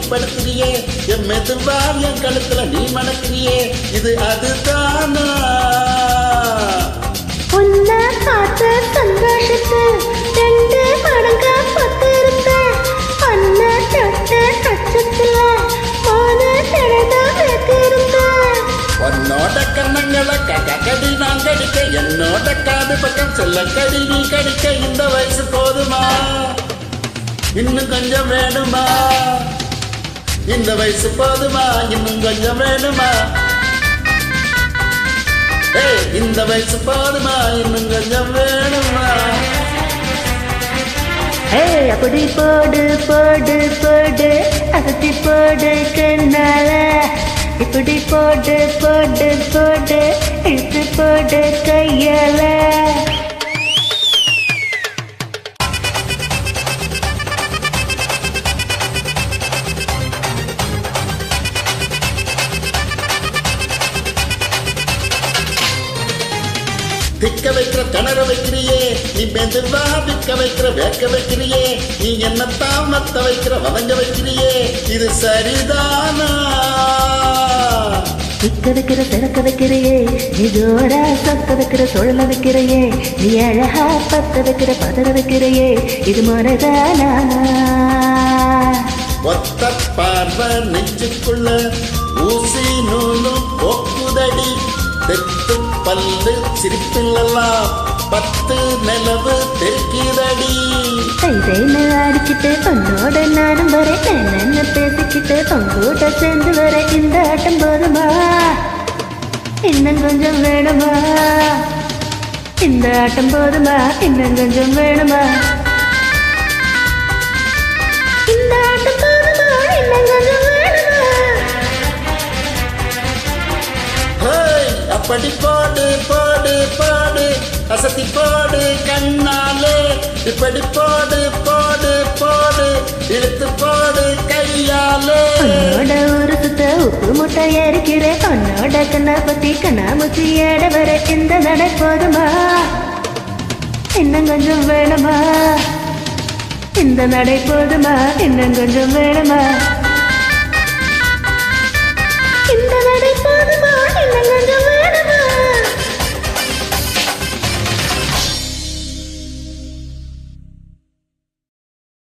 உறுதிப்படுத்துறியே என் மெதுவா என் கழுத்துல நீ மணக்கிறியே இது அதுதானா உன்ன பார்த்த சந்தோஷத்து 2 மடங்கா பத்திருந்த அண்ண தொட்ட அச்சத்துல 3 தடவை வைத்திருந்த உன்னோட கண்ணங்களை கடி நான் கடிக்க என்னோட காது பக்கம் செல்ல கடி நீ கடிக்க இந்த வயசு போதுமா இன்னும் கொஞ்சம் வேணுமா இந்த வயசு போதுமா இன்னும் கொஞ்சம் வேணுமா இந்த வயசு போதுமா இன்னும் கொஞ்சம் வேணுமா அப்படி போடு போடு போடு அகத்தி போடு கண்ணால இப்படி போடு போடு போடு இழுத்து போடு கையால திக்க வைக்கிற திணற வைக்கிறியே நீ மெதுவா விற்க வைக்கிற வேக்க வைக்கிறியே நீ என்னத்தான் மத்த வைக்கிற வதங்க வைக்கிறியே இது சரிதானா திக்க வைக்கிற திறக்க வைக்கிறையே நீ ஜோரா சொக்க வைக்கிற சுழல வைக்கிறையே நீ அழகா பத்த வைக்கிற பதற வைக்கிறையே இது முறைதானா ஒத்த பார்வை நெஞ்சுக்குள்ள ஊசி நூலும் போக்குதடி தெத்து பல்லு சிரிப்பில்லாம் 10 நிலவு தெற்கிறடி தைதைன்னு அடிச்சுட்டு பொண்ணோட நானும் வர என்னன்னு பேசிக்கிட்டு பொங்கூட்ட சேர்ந்து வர இந்த ஆட்டம் போதுமா இன்னும் கொஞ்சம் வேணுமா இந்த ஆட்டம் போதுமா இன்னும் கொஞ்சம் வேணுமா இந்த ஆட்டம் போதுமா இன்னும் கொஞ்சம் வேணுமா அப்படி போடு போடு போடு அசத்தி போடு கண்ணாலே இப்படி போடு போடு போடு இழுத்து போடு கையாலே உன்னோட ஒரு சுத்த உப்பு முட்டை ஏறிக்கிறேன் உன்னோட கண்ணா பத்தி கண்ணாமூச்சி ஏட வர இந்த நடை போதுமா இன்னும் கொஞ்சம் வேணுமா இந்த நடை போதுமா இன்னும் கொஞ்சம் வேணுமா